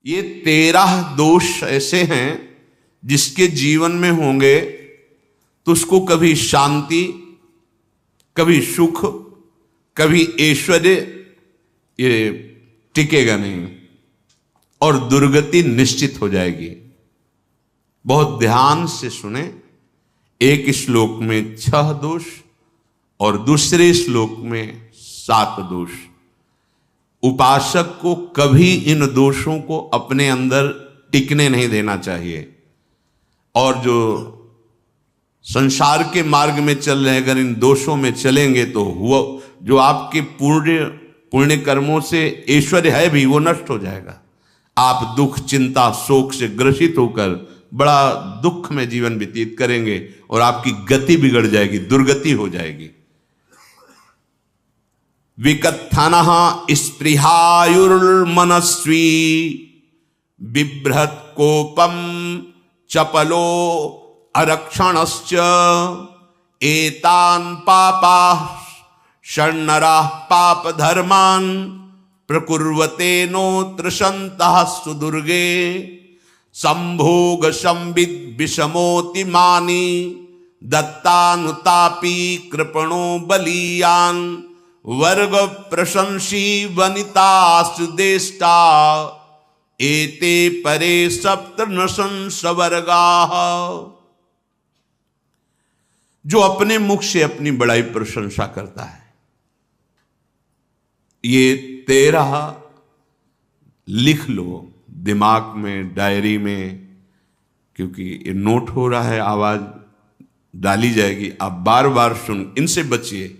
ये 13 दोष ऐसे हैं जिसके जीवन में होंगे तो उसको कभी शांति, कभी सुख, कभी ऐश्वर्य ये टिकेगा नहीं और दुर्गति निश्चित हो जाएगी। बहुत ध्यान से सुने। एक श्लोक में 6 दोष और दूसरे श्लोक में 7 दोष। उपासक को कभी इन दोषों को अपने अंदर टिकने नहीं देना चाहिए। और जो संसार के मार्ग में चल रहे, अगर इन दोषों में चलेंगे तो हुआ जो आपके पुण्य कर्मों से ऐश्वर्य है भी वो नष्ट हो जाएगा। आप दुख, चिंता, शोक से ग्रसित होकर बड़ा दुख में जीवन व्यतीत करेंगे और आपकी गति बिगड़ जाएगी, दुर्गति हो जाएगी। विकत्थनः स्पृहायुर्मनस्वी बिभ्रत कोपम चपलो अरक्षणश्च एतान् पापाः षण्णराः पाप धर्मान् प्रकुर्वते नोत्र सन्तः सुदुर्गे संभोग संविद विषमोति मानी दत्तानुतापी कृपणो बलीयान् वर्ग प्रशंसी वनितासु देष्टा एते परे सप्तनशंस वर्गाः। जो अपने मुख से अपनी बड़ाई प्रशंसा करता है, ये 13 लिख लो दिमाग में, डायरी में, क्योंकि ये नोट हो रहा है, आवाज डाली जाएगी, आप बार बार सुन, इनसे बचिए।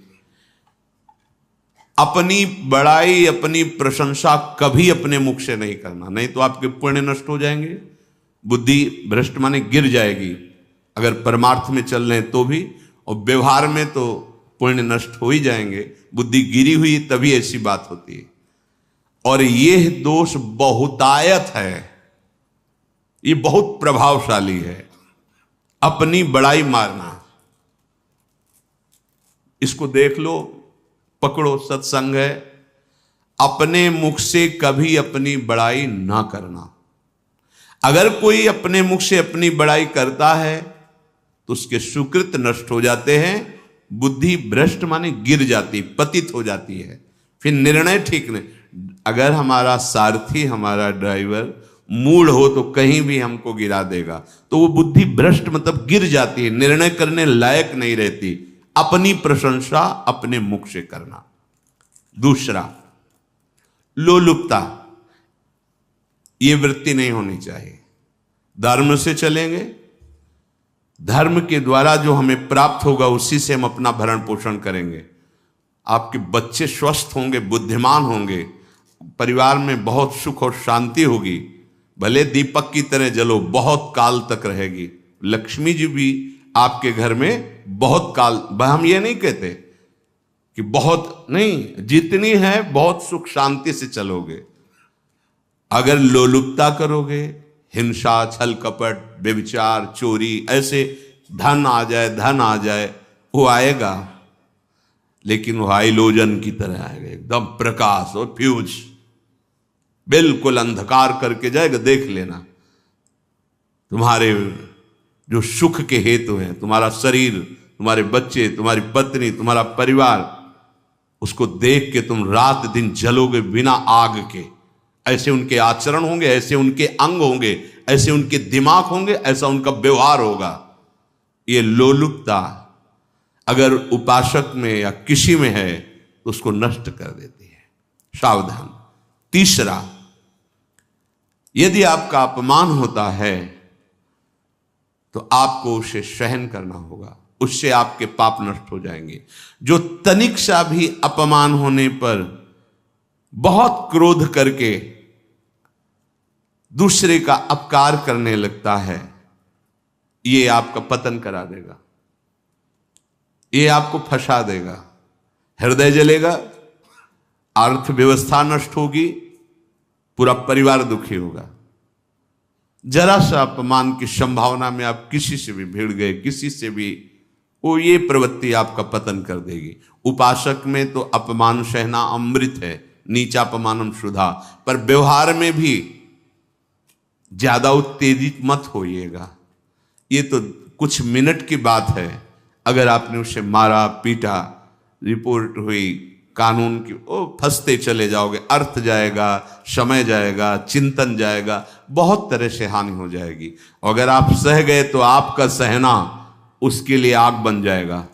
अपनी बड़ाई, अपनी प्रशंसा कभी अपने मुख से नहीं करना, नहीं तो आपके पुण्य नष्ट हो जाएंगे, बुद्धि भ्रष्ट माने गिर जाएगी। अगर परमार्थ में चल रहे हैं तो भी, और व्यवहार में तो पुण्य नष्ट हो ही जाएंगे। बुद्धि गिरी हुई तभी ऐसी बात होती है। और यह दोष बहुतायत है, ये बहुत प्रभावशाली है। अपनी बड़ाई मारना, इसको देख लो, पकड़ो, सत्संग है। अपने मुख से कभी अपनी बड़ाई ना करना। अगर कोई अपने मुख से अपनी बड़ाई करता है तो उसके सुकृत नष्ट हो जाते हैं, बुद्धि भ्रष्ट माने गिर जाती, पतित हो जाती है, फिर निर्णय ठीक नहीं। अगर हमारा सारथी, हमारा ड्राइवर मूढ़ हो तो कहीं भी हमको गिरा देगा, तो वो बुद्धि भ्रष्ट मतलब गिर जाती है, निर्णय करने लायक नहीं रहती। अपनी प्रशंसा अपने मुख से करना। दूसरा, लोलुपता, ये वृत्ति नहीं होनी चाहिए। धर्म से चलेंगे, धर्म के द्वारा जो हमें प्राप्त होगा उसी से हम अपना भरण पोषण करेंगे। आपके बच्चे स्वस्थ होंगे, बुद्धिमान होंगे, परिवार में बहुत सुख और शांति होगी। भले दीपक की तरह जलो, बहुत काल तक रहेगी। लक्ष्मी जी भी आपके घर में बहुत काल, हम ये नहीं कहते कि बहुत नहीं, जितनी है बहुत सुख शांति से चलोगे। अगर लोलुपता करोगे, हिंसा, छल कपट, व्यभिचार, चोरी, ऐसे धन आ जाए, वो आएगा, लेकिन वो हाइलोजन की तरह आएगा, एकदम प्रकाश और फ्यूज, बिल्कुल अंधकार करके जाएगा। देख लेना, तुम्हारे जो सुख के हेतु हैं, तुम्हारा शरीर, तुम्हारे बच्चे, तुम्हारी पत्नी, तुम्हारा परिवार, उसको देख के तुम रात दिन जलोगे बिना आग के। ऐसे उनके आचरण होंगे, ऐसे उनके अंग होंगे, ऐसे उनके दिमाग होंगे, ऐसा उनका व्यवहार होगा। ये लोलुपता अगर उपासक में या किसी में है तो उसको नष्ट कर देती है। सावधान। तीसरा, यदि आपका अपमान होता है तो आपको उसे सहन करना होगा, उससे आपके पाप नष्ट हो जाएंगे। जो तनिक सा भी अपमान होने पर बहुत क्रोध करके दूसरे का अपकार करने लगता है, ये आपका पतन करा देगा, ये आपको फंसा देगा, हृदय जलेगा, अर्थव्यवस्था नष्ट होगी, पूरा परिवार दुखी होगा। जरा सा अपमान की संभावना में आप किसी से भी भिड़ गए, किसी से भी, वो ये प्रवृत्ति आपका पतन कर देगी। उपासक में तो अपमान सहना अमृत है, नीचापमानम सुधा, पर व्यवहार में भी ज्यादा उत्तेजित मत होइएगा। ये तो कुछ मिनट की बात है, अगर आपने उसे मारा पीटा, रिपोर्ट हुई कानून की, ओ फंसते चले जाओगे, अर्थ जाएगा, समय जाएगा, चिंतन जाएगा, बहुत तरह से हानि हो जाएगी। अगर आप सह गए तो आपका सहना उसके लिए आग बन जाएगा।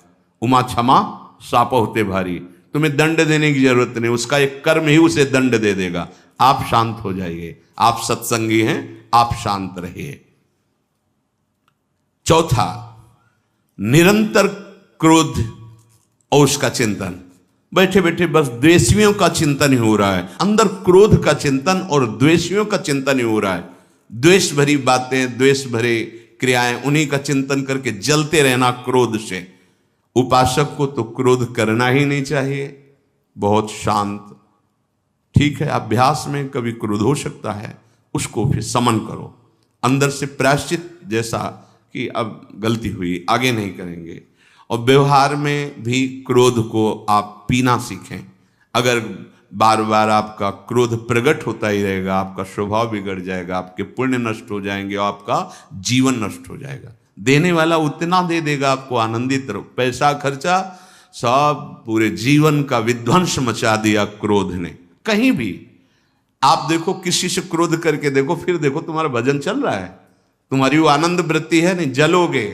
उमा क्षमा साप होते भारी, तुम्हें दंड देने की जरूरत नहीं, उसका एक कर्म ही उसे दंड दे देगा। आप शांत हो जाइए, आप सत्संगी हैं, आप शांत रहिए। चौथा, निरंतर क्रोध और उसका चिंतन। बैठे बैठे बस द्वेषियों का चिंतन ही हो रहा है, अंदर क्रोध का चिंतन और द्वेषियों का चिंतन ही हो रहा है। द्वेष भरी बातें, द्वेष भरे क्रियाएं, उन्हीं का चिंतन करके जलते रहना क्रोध से। उपासक को तो क्रोध करना ही नहीं चाहिए, बहुत शांत। ठीक है, अभ्यास में कभी क्रोध हो सकता है, उसको फिर समन करो, अंदर से प्रायश्चित, जैसा कि अब गलती हुई आगे नहीं करेंगे। और व्यवहार में भी क्रोध को आप पीना सीखें। अगर बार बार आपका क्रोध प्रकट होता ही रहेगा, आपका स्वभाव बिगड़ जाएगा, आपके पुण्य नष्ट हो जाएंगे और आपका जीवन नष्ट हो जाएगा। देने वाला उतना दे देगा, आपको आनंदित रहो, पैसा खर्चा सब पूरे जीवन का विध्वंस मचा दिया क्रोध ने। कहीं भी आप देखो, किसी से क्रोध करके देखो, फिर देखो तुम्हारा भजन चल रहा है, तुम्हारी वो आनंद वृत्ति है नहीं, जलोगे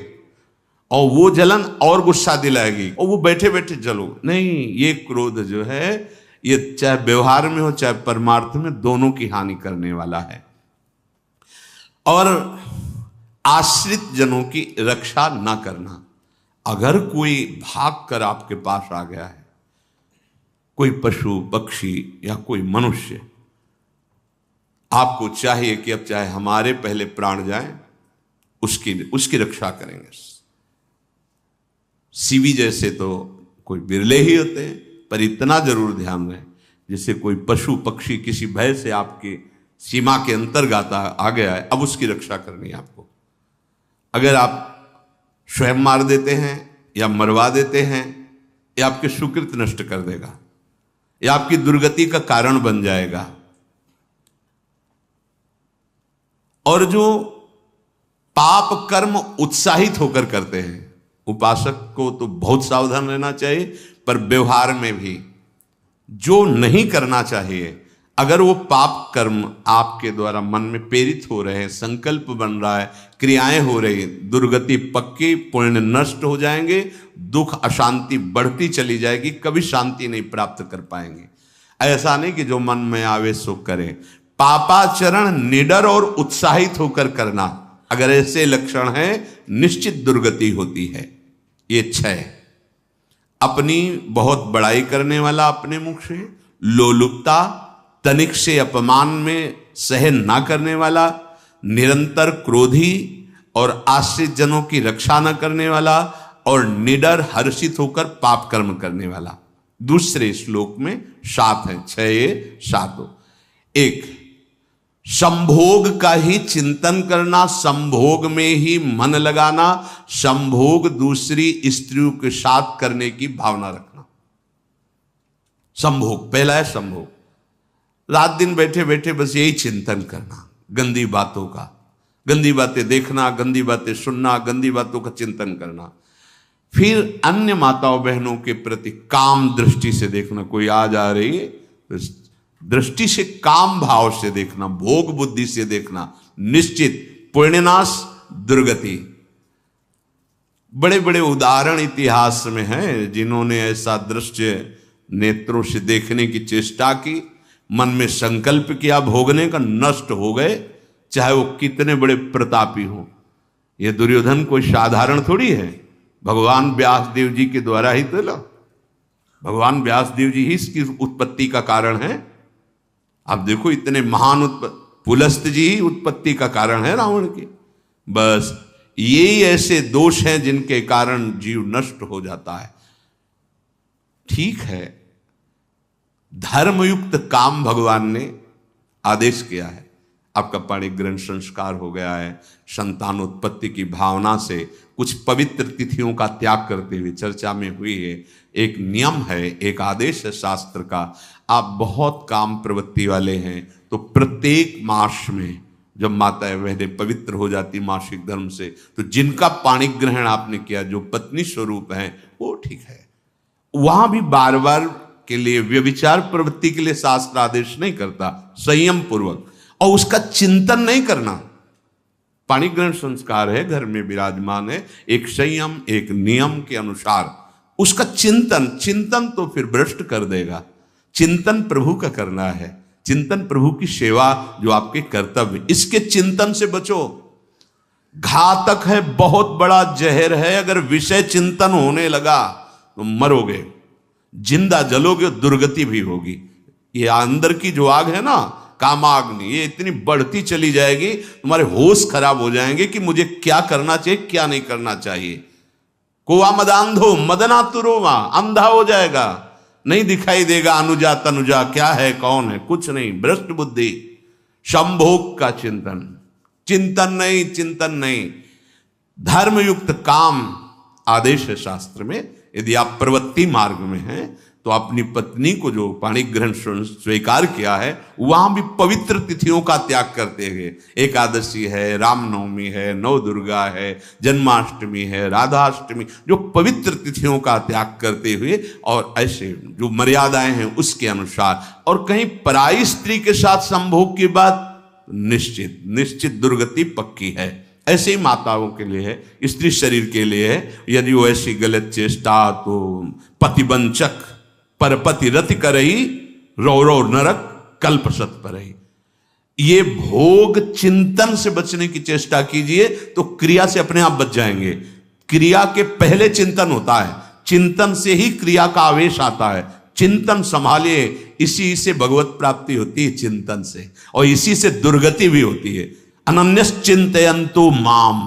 और वो जलन और गुस्सा दिलाएगी और वो बैठे बैठे जलोगे नहीं। ये क्रोध जो है, ये चाहे व्यवहार में हो चाहे परमार्थ में, दोनों की हानि करने वाला है। और आश्रित जनों की रक्षा ना करना। अगर कोई भाग कर आपके पास आ गया है, कोई पशु पक्षी या कोई मनुष्य, आपको चाहिए कि अब चाहे हमारे पहले प्राण जाएं, उसकी रक्षा करेंगे। सीवी जैसे तो कोई बिरले ही होते हैं, पर इतना जरूर ध्यान रहे, जैसे कोई पशु पक्षी किसी भय से आपके सीमा के अंतर्गत आ गया है, अब उसकी रक्षा करनी है आपको। अगर आप स्वयं मार देते हैं या मरवा देते हैं, या आपके सुकृत नष्ट कर देगा, या आपकी दुर्गति का कारण बन जाएगा। और जो पाप कर्म उत्साहित होकर करते हैं, उपासक को तो बहुत सावधान रहना चाहिए, पर व्यवहार में भी जो नहीं करना चाहिए, अगर वो पाप कर्म आपके द्वारा मन में प्रेरित हो रहे हैं, संकल्प बन रहा है, क्रियाएं हो रही, दुर्गति पक्की, पुण्य नष्ट हो जाएंगे, दुख अशांति बढ़ती चली जाएगी, कभी शांति नहीं प्राप्त कर पाएंगे। ऐसा नहीं कि जो मन में आवे सो करे। पापाचरण निडर और उत्साहित होकर करना, अगर ऐसे लक्षण है, निश्चित दुर्गति होती है। ये 6, अपनी बहुत बड़ाई करने वाला अपने मुख से, लोलुपता, तनिक से अपमान में सहन ना करने वाला, निरंतर क्रोधी और आश्रित जनों की रक्षा न करने वाला, और निडर हर्षित होकर पाप कर्म करने वाला। दूसरे श्लोक में 7 है, 6 ये 7। 1, संभोग का ही चिंतन करना, संभोग में ही मन लगाना, संभोग दूसरी स्त्रियों के साथ करने की भावना रखना। संभोग, पहला है संभोग। रात दिन बैठे बैठे बस यही चिंतन करना, गंदी बातों का, गंदी बातें देखना, गंदी बातें सुनना, गंदी बातों का चिंतन करना। फिर अन्य माताओं बहनों के प्रति काम दृष्टि से देखना, कोई आ जा रही है तो दृष्टि से, काम भाव से देखना, भोग बुद्धि से देखना, निश्चित पुण्यनाश दुर्गति। बड़े बड़े उदाहरण इतिहास में हैं जिन्होंने ऐसा दृश्य नेत्रों से देखने की चेष्टा की, मन में संकल्प किया भोगने का, नष्ट हो गए, चाहे वो कितने बड़े प्रतापी हों। ये दुर्योधन कोई साधारण थोड़ी है, भगवान व्यासदेव जी के द्वारा ही तो लो, भगवान व्यासदेव जी ही इसकी उत्पत्ति का कारण है। आप देखो, इतने महान पुलस्त जी ही उत्पत्ति का कारण है रावण की। बस यही ऐसे दोष हैं जिनके कारण जीव नष्ट हो जाता है। ठीक है, धर्मयुक्त काम भगवान ने आदेश किया है, आपका पाणिक ग्रंथ संस्कार हो गया है, संतानोत्पत्ति की भावना से कुछ पवित्र तिथियों का त्याग करते हुए चर्चा में हुई है। एक नियम है, एक आदेश है शास्त्र का। आप बहुत काम प्रवृत्ति वाले हैं तो प्रत्येक मास में जब माताएं बहनें पवित्र हो जाती मासिक धर्म से, तो जिनका पाणी ग्रहण आपने किया, जो पत्नी स्वरूप है, वो ठीक है। वहां भी बार बार के लिए व्यभिचार प्रवृत्ति के लिए शास्त्र आदेश नहीं करता, संयम पूर्वक, और उसका चिंतन नहीं करना। पाणी ग्रहण संस्कार है, घर में विराजमान है, एक संयम एक नियम के अनुसार उसका चिंतन तो फिर भ्रष्ट कर देगा। चिंतन प्रभु का करना है, चिंतन प्रभु की सेवा जो आपके कर्तव्य, इसके चिंतन से बचो। घातक है, बहुत बड़ा जहर है। अगर विषय चिंतन होने लगा तो मरोगे, जिंदा जलोगे, दुर्गति भी होगी। ये अंदर की जो आग है ना, कामाग्नि, ये इतनी बढ़ती चली जाएगी, तुम्हारे होश खराब हो जाएंगे कि मुझे क्या करना चाहिए क्या नहीं करना चाहिए। कोवा मदांधो मदनातुरोवा, अंधा हो जाएगा, नहीं दिखाई देगा अनुजा तनुजा क्या है कौन है, कुछ नहीं, भ्रष्ट बुद्धि। संभोग का चिंतन नहीं। धर्मयुक्त काम आदेश है शास्त्र में। यदि आप प्रवृत्ति मार्ग में हैं तो अपनी पत्नी को जो पाणी ग्रहण स्वीकार किया है, वहां भी पवित्र तिथियों का त्याग करते हुए, एकादशी है, रामनवमी है, नव दुर्गा है, जन्माष्टमी है, राधाष्टमी, जो पवित्र तिथियों का त्याग करते हुए और ऐसे जो मर्यादाएं हैं उसके अनुसार, और कहीं पराई स्त्री के साथ संभोग की बात निश्चित दुर्गति पक्की है। ऐसे ही माताओं के लिए है, स्त्री शरीर के लिए है। यदि वो ऐसी गलत चेष्टा, तो पतिवंचक परपति रति करही, रौरव नरक कल्पसत परही। ये भोग चिंतन से बचने की चेष्टा कीजिए तो क्रिया से अपने आप बच जाएंगे। क्रिया के पहले चिंतन होता है, चिंतन से ही क्रिया का आवेश आता है। चिंतन संभालिए, इसी से भगवत प्राप्ति होती है, चिंतन से, और इसी से दुर्गति भी होती है। अनन्यश्चिन्तयन्तु माम,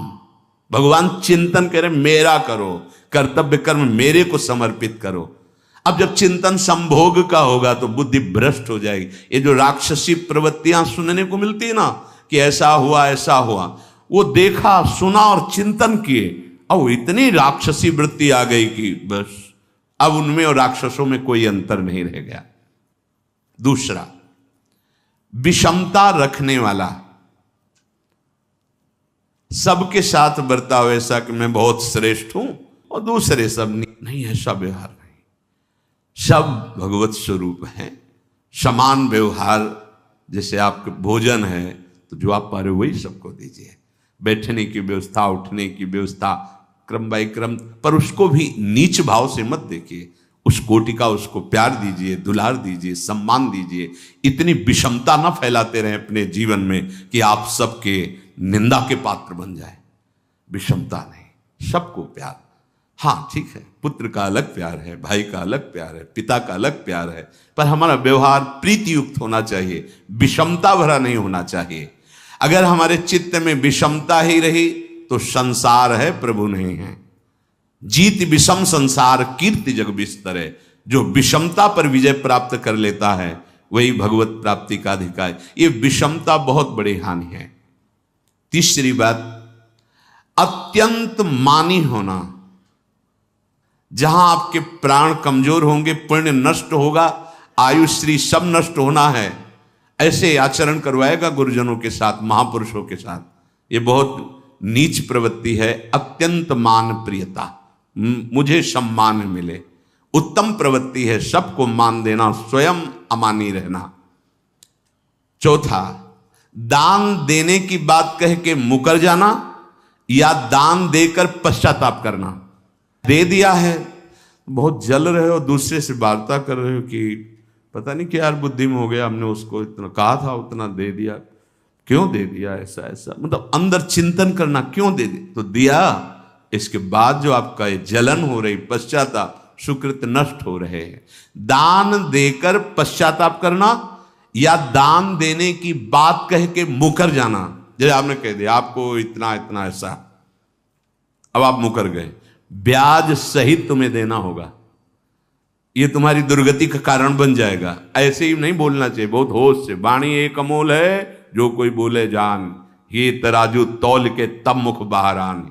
भगवान चिंतन कह रहे मेरा करो, कर्तव्य कर्म मेरे को समर्पित करो। अब जब चिंतन संभोग का होगा तो बुद्धि भ्रष्ट हो जाएगी। ये जो राक्षसी प्रवृत्तियां सुनने को मिलती है ना, कि ऐसा हुआ, वो देखा सुना और चिंतन किए, अब इतनी राक्षसी वृत्ति आ गई कि बस अब उनमें और राक्षसों में कोई अंतर नहीं रह गया। दूसरा, विषमता रखने वाला, सबके साथ बर्ताव ऐसा कि मैं बहुत श्रेष्ठ हूं और दूसरे सब नहीं, ऐसा व्यवहार नहीं। सब भगवत स्वरूप हैं, समान व्यवहार। जैसे आपके भोजन है तो जो आप पा रहे हो वही सबको दीजिए, बैठने की व्यवस्था, उठने की व्यवस्था, क्रम बाई क्रम, पर उसको भी नीच भाव से मत देखिए। उस कोटि का उसको प्यार दीजिए, दुलार दीजिए, सम्मान दीजिए। इतनी विषमता न फैलाते रहें अपने जीवन में कि आप सबके निंदा के पात्र बन जाए। विषमता नहीं, सबको प्यार। हाँ ठीक है, पुत्र का अलग प्यार है, भाई का अलग प्यार है, पिता का अलग प्यार है, पर हमारा व्यवहार प्रीति युक्त होना चाहिए, विषमता भरा नहीं होना चाहिए। अगर हमारे चित्त में विषमता ही रही तो संसार है, प्रभु नहीं है। जीत विषम संसार कीर्ति जग बिस्तरे। जो विषमता पर विजय प्राप्त कर लेता है वही भगवत प्राप्ति का अधिकारी। ये विषमता बहुत बड़ी हानि है। तीसरी बात, अत्यंत मानी होना। जहां आपके प्राण कमजोर होंगे, पुण्य नष्ट होगा, आयुश्री सब नष्ट होना है, ऐसे आचरण करवाएगा गुरुजनों के साथ, महापुरुषों के साथ। ये बहुत नीच प्रवृत्ति है। अत्यंत मान प्रियता, मुझे सम्मान मिले, उत्तम प्रवृत्ति है। सबको मान देना, स्वयं अमानी रहना। चौथा, दान देने की बात कह के मुकर जाना या दान देकर पश्चाताप करना। दे दिया है, बहुत जल रहे हो, दूसरे से वार्ता कर रहे हो कि पता नहीं क्या यार बुद्धि में हो गया, हमने उसको इतना कहा था, उतना दे दिया, क्यों दे दिया, ऐसा ऐसा, मतलब अंदर चिंतन करना, क्यों दे तो दिया। इसके बाद जो आपका ये जलन हो रही, पश्चाताप, सुकृत नष्ट हो रहे हैं। दान देकर पश्चाताप करना या दान देने की बात कह के मुकर जाना। जैसे आपने कह दिया आपको इतना इतना ऐसा, अब आप मुकर गए, ब्याज सहित तुम्हें देना होगा, ये तुम्हारी दुर्गति का कारण बन जाएगा। ऐसे ही नहीं बोलना चाहिए, बहुत होश से। वाणी एक अमोल है, जो कोई बोले जान, ये तराजू तौल के तब मुख बाहर आन।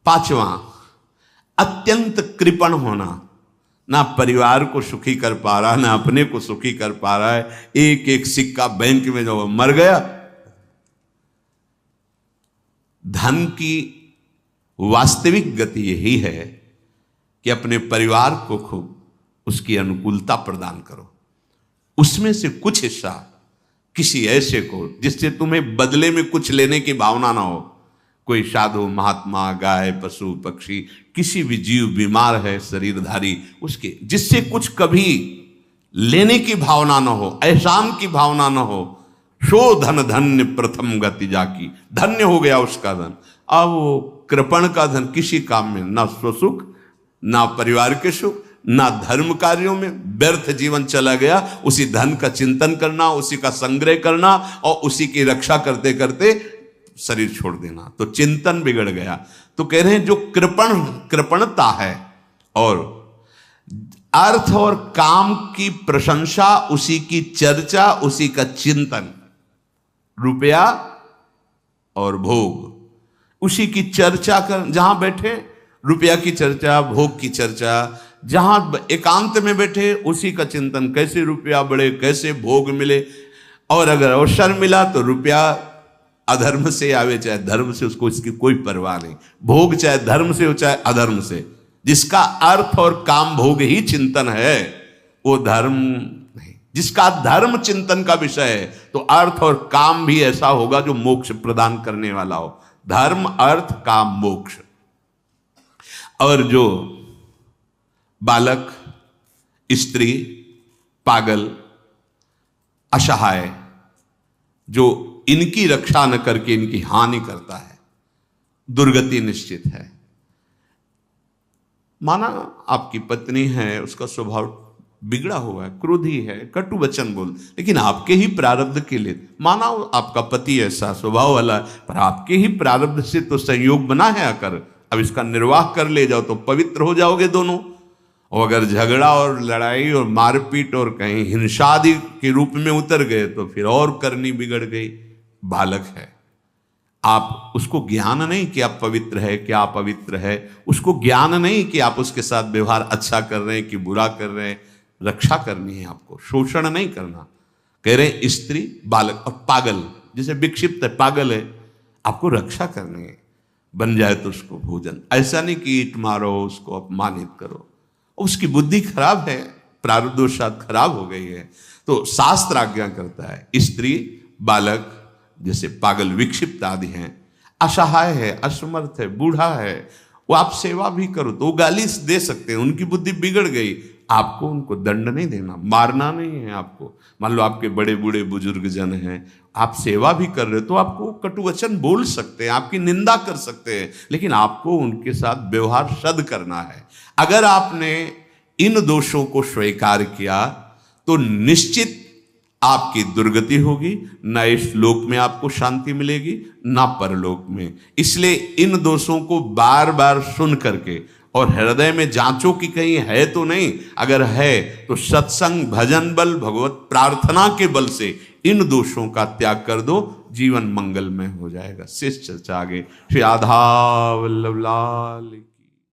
पांचवा, अत्यंत कृपण होना। ना परिवार को सुखी कर पा रहा, ना अपने को सुखी कर पा रहा है। एक एक सिक्का बैंक में जो मर गया। धन की वास्तविक गति यही है कि अपने परिवार को खूब उसकी अनुकूलता प्रदान करो, उसमें से कुछ हिस्सा किसी ऐसे को जिससे तुम्हें बदले में कुछ लेने की भावना ना हो। कोई साधु महात्मा, गाय, पशु पक्षी, किसी भी जीव बीमार है शरीरधारी, उसके जिससे कुछ कभी लेने की भावना ना हो, एहसान की भावना ना हो। सो धन धन्य प्रथम गति जाकी, धन्य हो गया उसका धन। अब वो कृपण का धन किसी काम में ना स्वसुख, ना परिवार के सुख, ना धर्म कार्यों में, व्यर्थ जीवन चला गया। उसी धन का चिंतन करना, उसी का संग्रह करना और उसी की रक्षा करते करते शरीर छोड़ देना, तो चिंतन बिगड़ गया। तो कह रहे हैं जो कृपणता है और अर्थ और काम की प्रशंसा, उसी की चर्चा, उसी का चिंतन, रुपया और भोग, उसी की चर्चा कर, जहां बैठे रुपया की चर्चा, भोग की चर्चा, जहां एकांत में बैठे उसी का चिंतन, कैसे रुपया बढ़े, कैसे भोग मिले। और अगर अवसर मिला तो रुपया अधर्म से आवे चाहे धर्म से, उसको इसकी कोई परवाह नहीं। भोग चाहे धर्म से हो चाहे अधर्म से, जिसका अर्थ और काम भोग ही चिंतन है वो धर्म नहीं। जिसका धर्म चिंतन का विषय है तो अर्थ और काम भी ऐसा होगा जो मोक्ष प्रदान करने वाला हो। धर्म, अर्थ, काम, मोक्ष। और जो बालक, स्त्री, पागल, असहाय, जो इनकी रक्षा न करके इनकी हानि करता है, दुर्गति निश्चित है। माना आपकी पत्नी है, उसका स्वभाव बिगड़ा हुआ है, क्रोधी है, कटु वचन बोल, लेकिन आपके ही प्रारब्ध के लिए, माना आपका पति ऐसा स्वभाव वाला है, पर आपके ही प्रारब्ध से तो संयोग बना है आकर, अब इसका निर्वाह कर ले जाओ तो पवित्र हो जाओगे दोनों। और अगर झगड़ा और लड़ाई और मारपीट और कहीं हिंसा आदि के रूप में उतर गए तो फिर और करनी बिगड़ गई। बालक है, आप उसको ज्ञान नहीं कि आप पवित्र है, क्या आप पवित्र है, उसको ज्ञान नहीं कि आप उसके साथ व्यवहार अच्छा कर रहे हैं कि बुरा कर रहे हैं। रक्षा करनी है आपको, शोषण नहीं करना। कह रहे हैं स्त्री, बालक और पागल, जैसे विक्षिप्त है, पागल है, आपको रक्षा करनी है। बन जाए तो उसको भोजन, ऐसा नहीं कि ईंट मारो, उसको अपमानित करो। उसकी बुद्धि खराब है, प्रारब्धवशात खराब हो गई है, तो शास्त्र आज्ञा करता है स्त्री, बालक, जैसे पागल, विक्षिप्त आदि हैं, असहाय है, असमर्थ है, बूढ़ा है, वो आप सेवा भी करो तो वो गाली दे सकते हैं, उनकी बुद्धि बिगड़ गई। आपको उनको दंड नहीं देना, मारना नहीं है आपको। मान लो आपके बड़े बूढ़े बुजुर्ग जन हैं, आप सेवा भी कर रहे हो तो आपको कटुवचन बोल सकते हैं, आपकी निंदा कर सकते हैं, लेकिन आपको उनके साथ व्यवहार सद करना है। अगर आपने इन दोषों को स्वीकार किया तो निश्चित आपकी दुर्गति होगी, ना इस लोक में आपको शांति मिलेगी ना परलोक में। इसलिए इन दोषों को बार बार सुन करके और हृदय में जांचो कि कहीं है तो नहीं। अगर है तो सत्संग, भजन बल, भगवत प्रार्थना के बल से इन दोषों का त्याग कर दो, जीवन मंगलमय हो जाएगा। शेष चर्चा आगे। श्री राधा वल्लभ लाल।